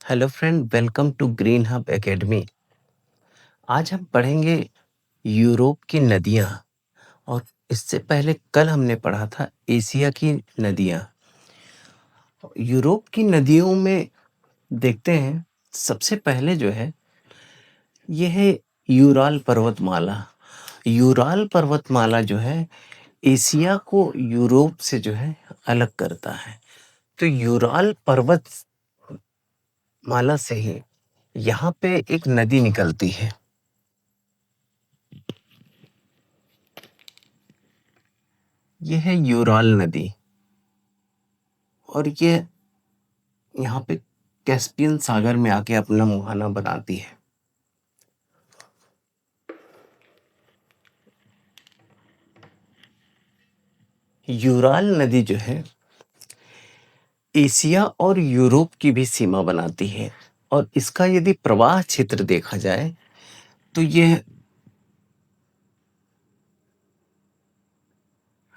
Hello friend, welcome to Green Hub Academy. आज हम पढ़ेंगे यूरोप की नदियाँ। और इससे पहले कल हमने पढ़ा था एशिया की नदियाँ। यूरोप की नदियों में देखते हैं, सबसे पहले जो है ये है यूराल पर्वतमाला। यूराल पर्वतमाला जो है एशिया को यूरोप से जो है अलग करता है। तो यूराल पर्वतमाला से ही यहाँ पे एक नदी निकलती है। ये है यूराल नदी और ये यहाँ पे कैस्पियन सागर में आके अपना मुहाना बनाती है। यूराल नदी जो है एशिया और यूरोप की भी सीमा बनाती है। और इसका यदि प्रवाह क्षेत्र देखा जाए तो यह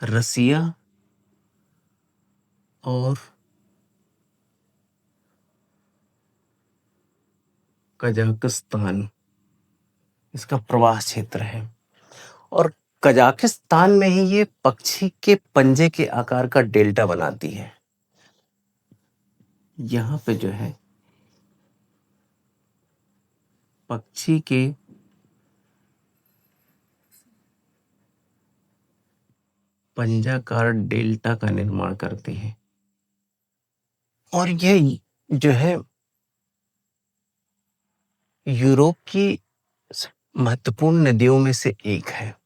रसिया और कजाकिस्तान इसका प्रवाह क्षेत्र है। और कजाकिस्तान में ही ये पक्षी के पंजे के आकार का डेल्टा बनाती है। यहाँ पे जो है पक्षी के पंजाकार डेल्टा का निर्माण करती है। और यह जो है यूरोप की महत्वपूर्ण नदियों में से एक है।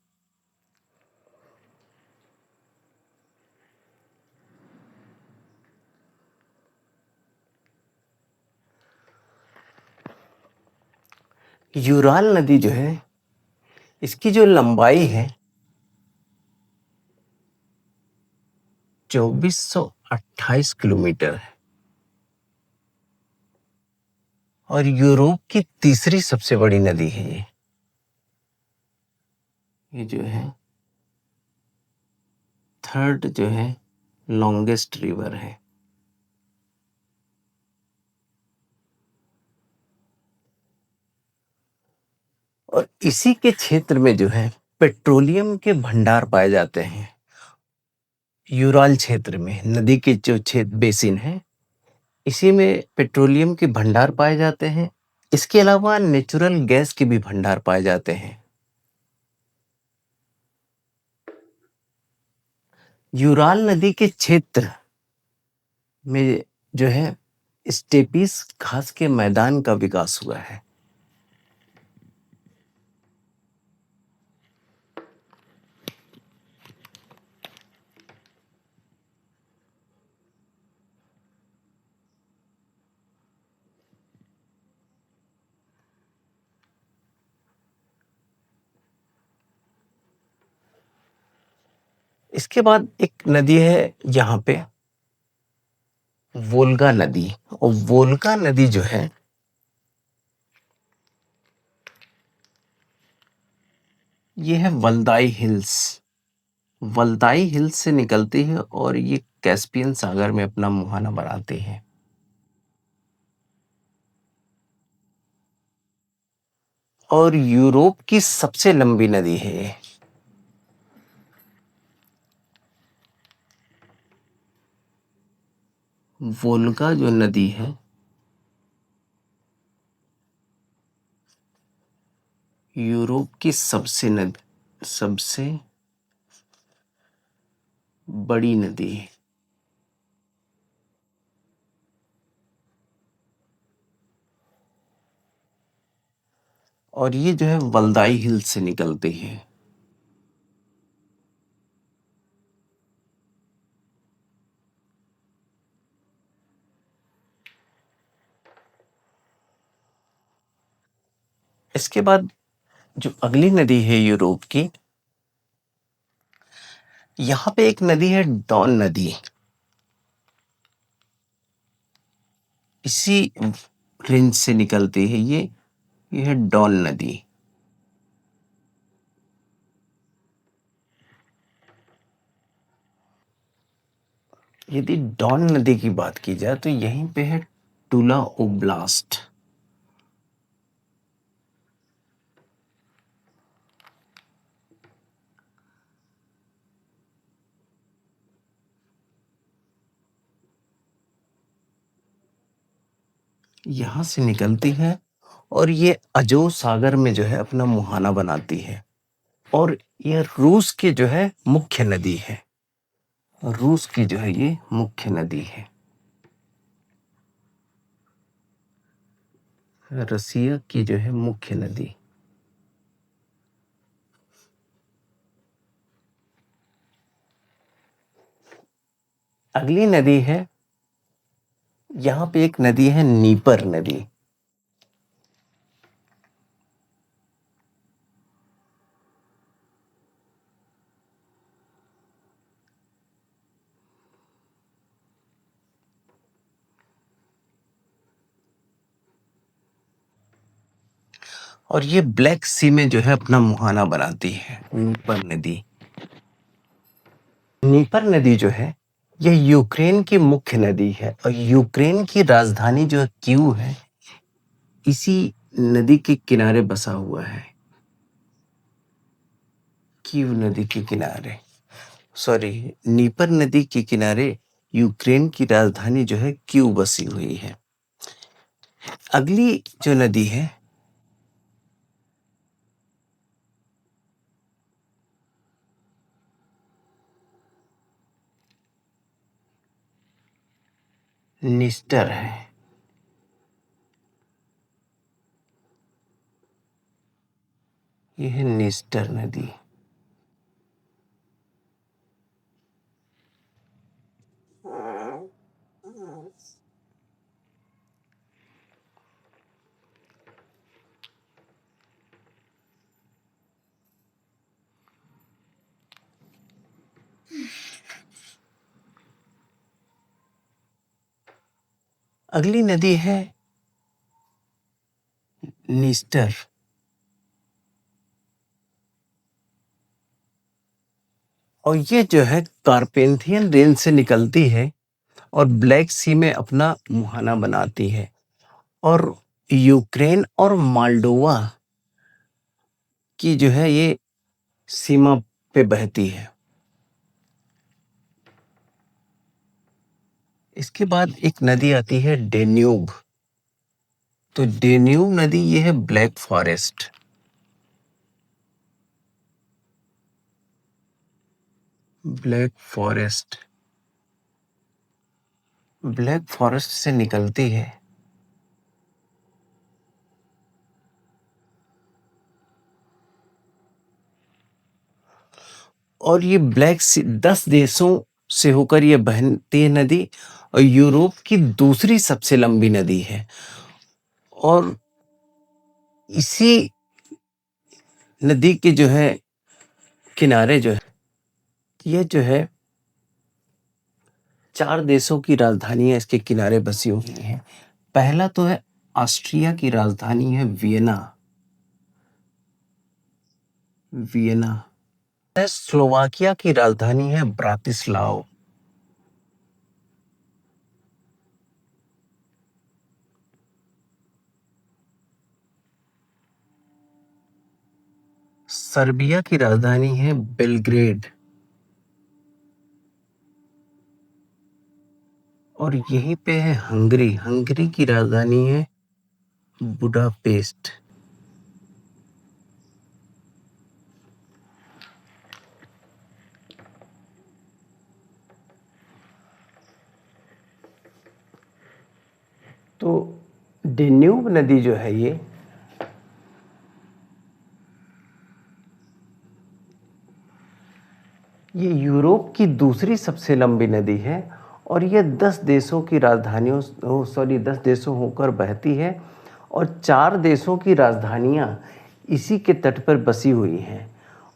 यूराल नदी जो है इसकी जो लंबाई है 2428 किलोमीटर है और यूरोप की तीसरी सबसे बड़ी नदी है। ये जो है थर्ड जो है लॉन्गेस्ट रिवर है। और इसी के क्षेत्र में जो है पेट्रोलियम के भंडार पाए जाते हैं। यूराल क्षेत्र में नदी के जो क्षेत्र बेसिन है इसी में पेट्रोलियम के भंडार पाए जाते हैं। इसके अलावा नेचुरल गैस के भी भंडार पाए जाते हैं। यूराल नदी के क्षेत्र में जो है स्टेपीज घास के मैदान का विकास हुआ है। इसके बाद एक नदी है यहाँ पे वोल्गा नदी। और वोल्गा नदी जो है ये है वल्दाई हिल्स। वल्दाई हिल्स से निकलती है और ये कैस्पियन सागर में अपना मुहाना बनाती है। और यूरोप की सबसे लंबी नदी है ये। वोल्गा जो नदी है यूरोप की सबसे बड़ी नदी है। और ये जो है वल्दाई हिल्स से निकलती है। इसके बाद जो अगली नदी है यूरोप की, यहाँ पे एक नदी है डॉन नदी। इसी रेंज से निकलती है ये है डॉन नदी। यदि डॉन नदी की बात की जाए तो यहीं पे है टुला ओब्लास्ट। यहाँ से निकलती है और ये अजोव सागर में जो है अपना मुहाना बनाती है और ये रूस की जो है मुख्य नदी है। रूस की जो है ये मुख्य नदी है। रसिया की जो है मुख्य नदी। अगली नदी है, यहाँ पे एक नदी है नीपर नदी। और ये ब्लैक सी में जो है अपना मुहाना बनाती है, नीपर नदी। नीपर नदी जो है यह यूक्रेन की मुख्य नदी है और यूक्रेन की राजधानी जो कीव है इसी नदी के किनारे बसा हुआ है। कीव नदी के किनारे, सॉरी, नीपर नदी के किनारे यूक्रेन की राजधानी जो है कीव बसी हुई है। अगली जो नदी है निस्टर है। यह है निस्टर नदी। अगली नदी है निस्टर। और ये जो है कार्पेंथियन रेंज से निकलती है और ब्लैक सी में अपना मुहाना बनाती है और यूक्रेन और मोल्डोवा की जो है ये सीमा पे बहती है। इसके बाद एक नदी आती है डेन्यूब। तो डेन्यूब नदी ये है black forest. Black forest, black forest से निकलती है और ये ब्लैक सी 10 देशों से होकर ये बहती है नदी और यूरोप की दूसरी सबसे लंबी नदी है। और इसी नदी के जो है किनारे जो है ये जो है 4 देशों की राजधानियां इसके किनारे बसी हुई हैं। पहला तो है ऑस्ट्रिया की राजधानी है वियना। वियना। स्लोवाकिया की राजधानी है ब्रातिस्लाव। सर्बिया की राजधानी है बेलग्रेड। और यहीं पे है हंगरी। हंगरी की राजधानी है बुडापेस्ट। तो डेन्यूब नदी जो है ये यूरोप की दूसरी सबसे लंबी नदी है और ये 10 देशों की राजधानियों 10 देशों होकर बहती है और 4 देशों की राजधानियां इसी के तट पर बसी हुई हैं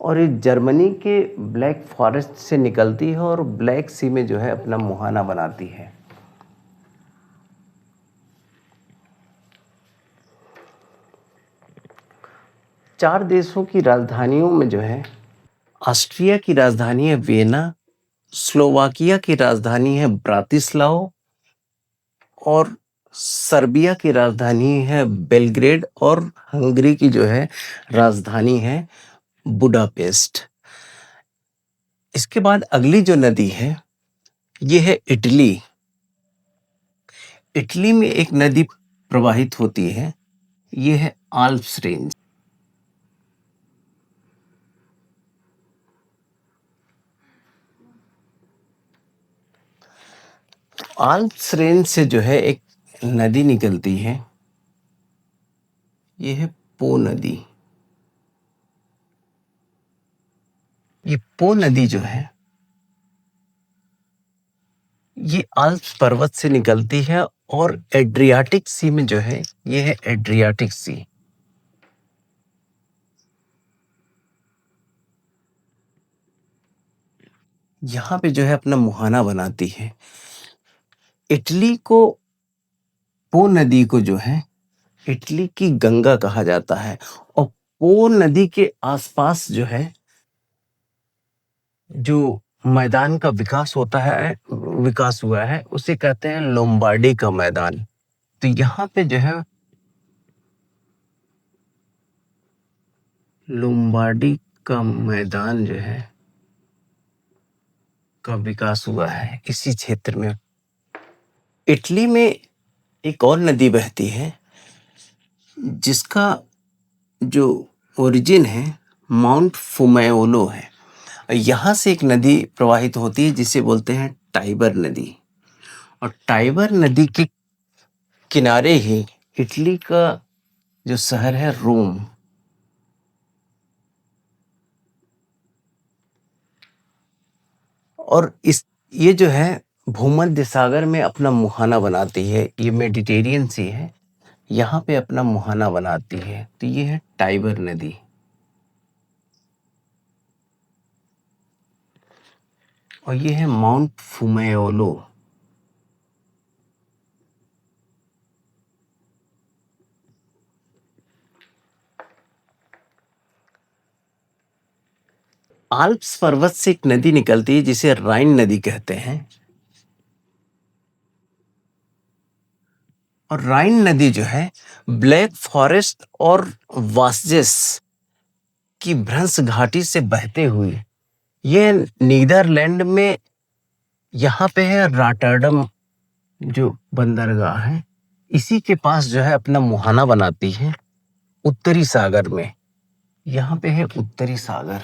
और ये जर्मनी के ब्लैक फॉरेस्ट से निकलती है और ब्लैक सी में जो है अपना मुहाना बनाती है। चार देशों की राजधानियों में जो है ऑस्ट्रिया की राजधानी है वियना, स्लोवाकिया की राजधानी है ब्रातिस्लाव और सर्बिया की राजधानी है बेलग्रेड और हंगरी की जो है राजधानी है बुडापेस्ट। इसके बाद अगली जो नदी है ये है इटली। इटली में एक नदी प्रवाहित होती है, ये है आल्प्स रेंज। आल्प्स रेंज से जो है एक नदी निकलती है, ये है पो नदी। ये पो नदी जो है ये आल्प्स पर्वत से निकलती है और एड्रियाटिक सी में जो है ये है एड्रियाटिक सी। यहाँ पे जो है अपना मुहाना बनाती है। इटली को, पो नदी को जो है इटली की गंगा कहा जाता है। और पो नदी के आसपास जो है जो मैदान का विकास होता है, विकास हुआ है, उसे कहते हैं लोम्बार्डी का मैदान। तो यहाँ पे जो है लोम्बार्डी का मैदान जो है का विकास हुआ है इसी क्षेत्र में। इटली में एक और नदी बहती है जिसका जो ओरिजिन है माउंट फुमेओलो है। यहाँ से एक नदी प्रवाहित होती है जिसे बोलते हैं टाइबर नदी। और टाइबर नदी के किनारे ही इटली का जो शहर है रोम। और इस ये जो है भूमध्य सागर में अपना मुहाना बनाती है, ये मेडिटेरियन सी है, यहाँ पे अपना मुहाना बनाती है। तो ये है टाइबर नदी। और ये है माउंट फुमेओलो। आल्प्स पर्वत से एक नदी निकलती है जिसे राइन नदी कहते हैं। और राइन नदी जो है ब्लैक फॉरेस्ट और वास्जेस की भ्रंश घाटी से बहते हुए ये नीदरलैंड में यहाँ पे है रॉटरडम जो बंदरगाह है, इसी के पास जो है अपना मुहाना बनाती है उत्तरी सागर में। यहाँ पे है उत्तरी सागर।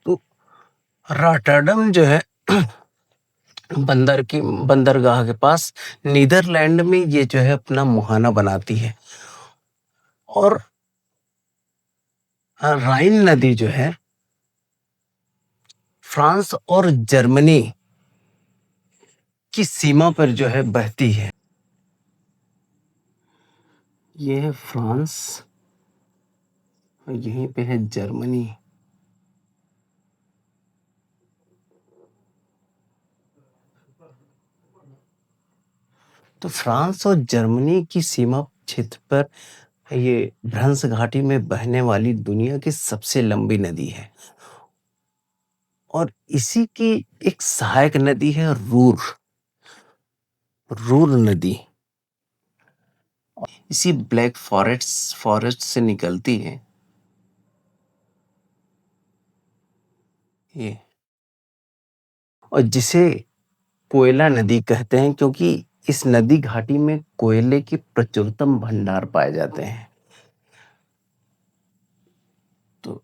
तो रॉटरडम जो है बंदरगाह के पास नीदरलैंड में ये जो है अपना मुहाना बनाती है। और राइन नदी जो है फ्रांस और जर्मनी की सीमा पर जो है बहती है। ये है फ्रांस और यहीं पे है जर्मनी। तो फ्रांस और जर्मनी की सीमा क्षेत्र पर ये भ्रंश घाटी में बहने वाली दुनिया की सबसे लंबी नदी है। और इसी की एक सहायक नदी है रूर, रूर नदी। इसी ब्लैक फॉरेस्ट से निकलती है ये। और जिसे कोयला नदी कहते हैं क्योंकि इस नदी घाटी में कोयले के प्रचुरतम भंडार पाए जाते हैं। तो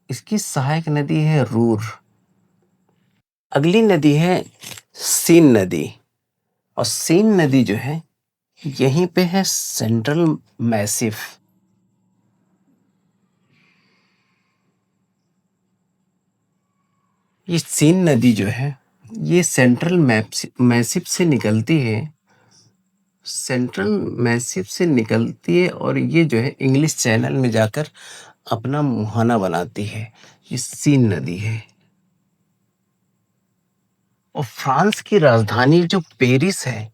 इसकी सहायक नदी है रूर। अगली नदी है सीन नदी। और सीन नदी जो है यहीं पे है सेंट्रल मैसिव। ये सीन नदी जो है ये सेंट्रल मैसिव से निकलती है, सेंट्रल मैसिव से निकलती है और ये जो है इंग्लिश चैनल में जाकर अपना मुहाना बनाती है। ये सीन नदी है। और फ्रांस की राजधानी जो पेरिस है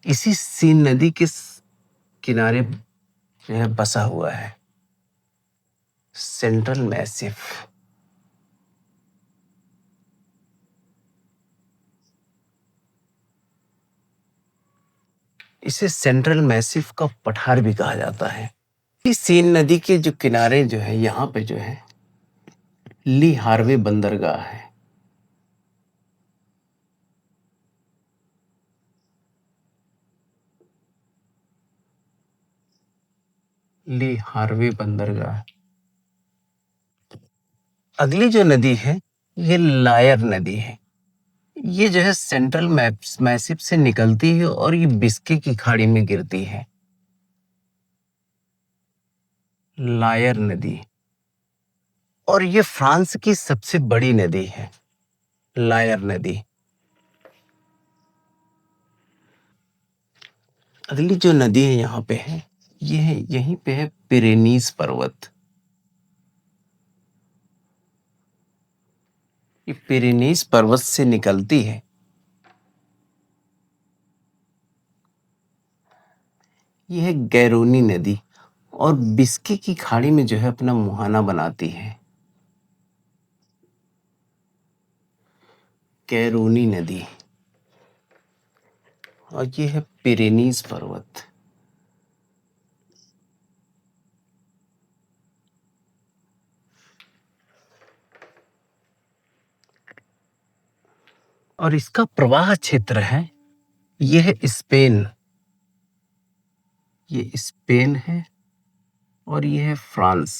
इसी सीन नदी के किनारे जो है बसा हुआ है, सेंट्रल मैसिफ। इसे सेंट्रल मैसिफ का पठार भी कहा जाता है। इस सीन नदी के जो किनारे जो है, यहाँ पे जो है ली हार्वे बंदरगाह है। ली हार्वे बंदरगाह। अगली जो नदी है ये लायर नदी है। ये जो है सेंट्रल मैसिफ से निकलती है और ये बिस्के की खाड़ी में गिरती है। लायर नदी। और ये फ्रांस की सबसे बड़ी नदी है, लायर नदी। अगली जो नदी है यहाँ पे है, ये है यहीं पे है पिरेनीज पर्वत। ये पिरेनीज पर्वत से निकलती है। ये है गैरोनी नदी और बिस्के की खाड़ी में जो है अपना मुहाना बनाती है। गैरोनी नदी। और ये है पिरेनीज पर्वत। और इसका प्रवाह क्षेत्र है, ये है स्पेन। ये स्पेन है और ये है फ्रांस।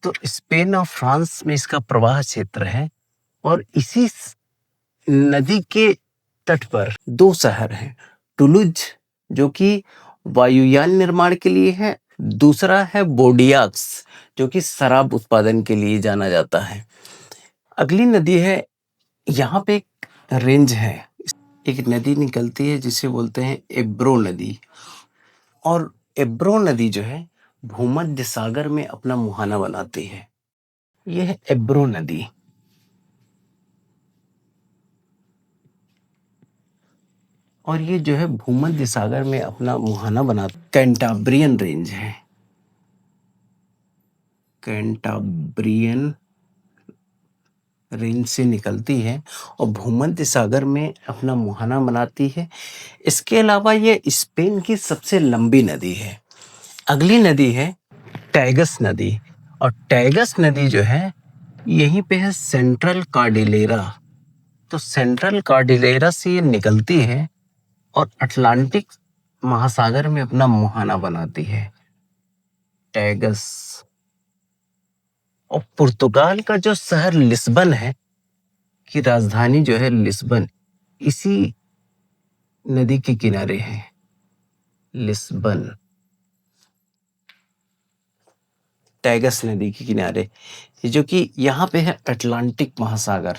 तो स्पेन और फ्रांस में इसका प्रवाह क्षेत्र है। और इसी नदी के तट पर दो शहर हैं। टुलुज जो कि वायुयान निर्माण के लिए है, दूसरा है बोर्डियाक्स जो कि शराब उत्पादन के लिए जाना जाता है। अगली नदी है, यहाँ पे एक रेंज है, एक नदी निकलती है जिसे बोलते हैं एब्रो नदी। और एब्रो नदी जो है भूमध्य सागर में अपना मुहाना बनाती है। यह है एब्रो नदी। और ये जो है भूमध्य सागर में अपना मुहाना बनाता। कैंटाब्रियन रेंज है, कैंटाब्रियन रेंज से निकलती है और भूमध्य सागर में अपना मुहाना बनाती है। इसके अलावा ये स्पेन की सबसे लंबी नदी है। अगली नदी है टैगस नदी। और टैगस नदी जो है यहीं पे है सेंट्रल कार्डिलेरा। तो सेंट्रल कार्डिलेरा से ये निकलती है और अटलांटिक महासागर में अपना मुहाना बनाती है, टैगस। और पुर्तगाल का जो शहर लिस्बन है, की राजधानी जो है लिस्बन, इसी नदी के किनारे है, लिस्बन। टैगस नदी के किनारे, जो कि यहाँ पे है अटलांटिक महासागर।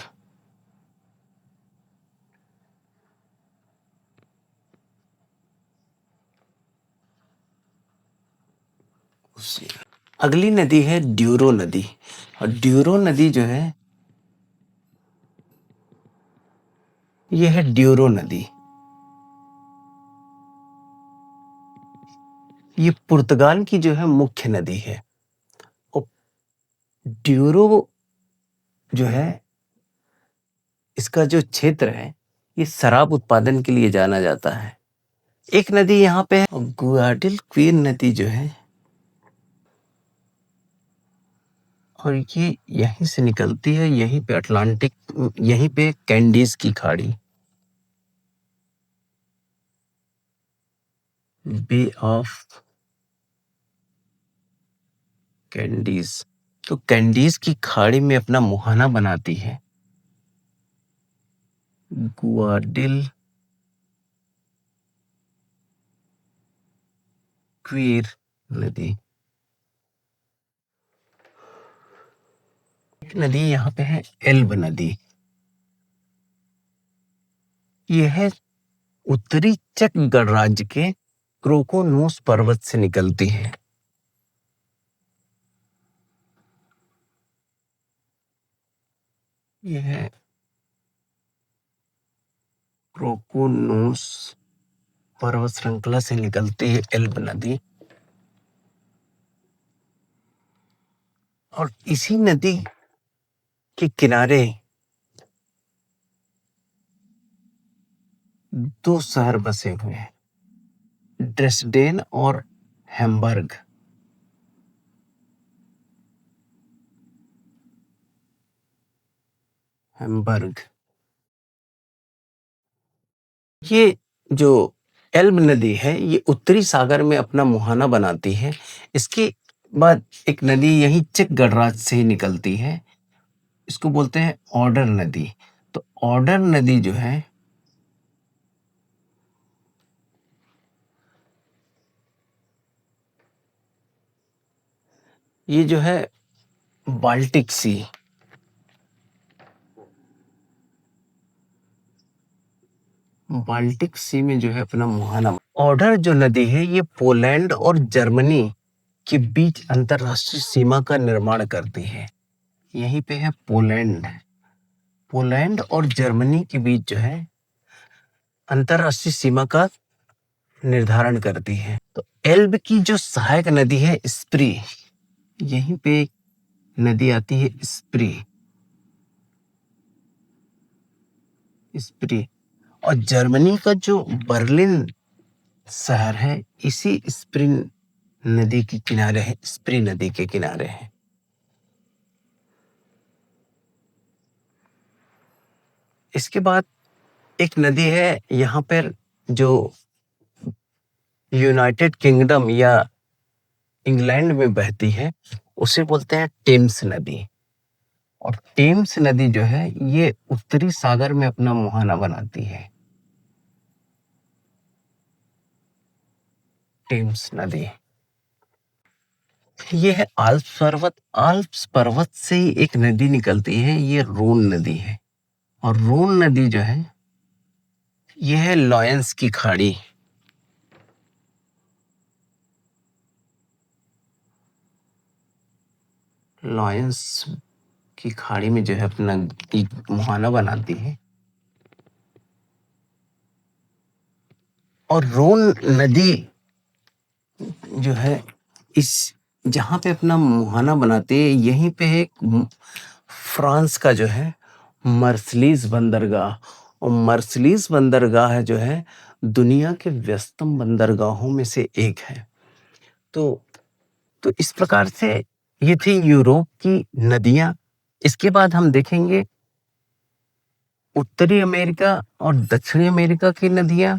अगली नदी है ड्यूरो नदी। और ड्यूरो नदी जो है, यह है ड्यूरो नदी। ये पुर्तगाल की जो है मुख्य नदी है। और ड्यूरो जो है, इसका जो क्षेत्र है ये शराब उत्पादन के लिए जाना जाता है। एक नदी यहाँ पे है गुआडिल क्वीन नदी जो है, और ये यहीं से निकलती है, यहीं पे अटलांटिक, यहीं पे कैंडीज की खाड़ी, बे ऑफ कैंडीज। तो कैंडीज की खाड़ी में अपना मुहाना बनाती है गुआडिल क्वीर नदी। एक नदी यहाँ पे है एल्ब नदी। यह है उत्तरी चक गणराज्य के क्रोकोनोस पर्वत से निकलती है। यह है क्रोकोनोस पर्वत श्रृंखला से निकलती है एल्ब नदी, और इसी नदी के किनारे दो शहर बसे हुए हैं, ड्रेसडेन और हैम्बर्ग। हैम्बर्ग, ये जो एल्ब नदी है ये उत्तरी सागर में अपना मुहाना बनाती है। इसके बाद एक नदी यही चेक गणराज्य से ही निकलती है, इसको बोलते हैं ऑर्डर नदी। तो ऑर्डर नदी जो है ये जो है बाल्टिक सी, बाल्टिक सी में जो है अपना मुहाना। ऑर्डर जो नदी है ये पोलैंड और जर्मनी के बीच अंतरराष्ट्रीय सीमा का निर्माण करती है। यहीं पे है पोलैंड, पोलैंड और जर्मनी के बीच जो है अंतरराष्ट्रीय सीमा का निर्धारण करती है। तो एल्ब की जो सहायक नदी है स्प्री, यहीं पे एक नदी आती है स्प्री, स्प्री। और जर्मनी का जो बर्लिन शहर है इसी स्प्री नदी के किनारे है, स्प्री नदी के किनारे है। इसके बाद एक नदी है यहाँ पर जो यूनाइटेड किंगडम या इंग्लैंड में बहती है, उसे बोलते हैं टेम्स नदी। और टेम्स नदी जो है ये उत्तरी सागर में अपना मुहाना बनाती है। टेम्स नदी, ये है आल्प्स पर्वत से ही एक नदी निकलती है, ये रोन नदी है। और रोन नदी जो है ये है लॉयंस की खाड़ी। लॉयंस की खाड़ी में जो है अपना एक मुहाना बनाती है। और रोन नदी जो है इस जहाँ पे अपना मुहाना बनाती है यहीं पे एक फ्रांस का जो है मर्सलीज बंदरगाह, और मर्सलीज बंदरगाह जो है दुनिया के व्यस्तम बंदरगाहों में से एक है। तो इस प्रकार से ये थी यूरोप की नदियां। इसके बाद हम देखेंगे उत्तरी अमेरिका और दक्षिणी अमेरिका की नदियां,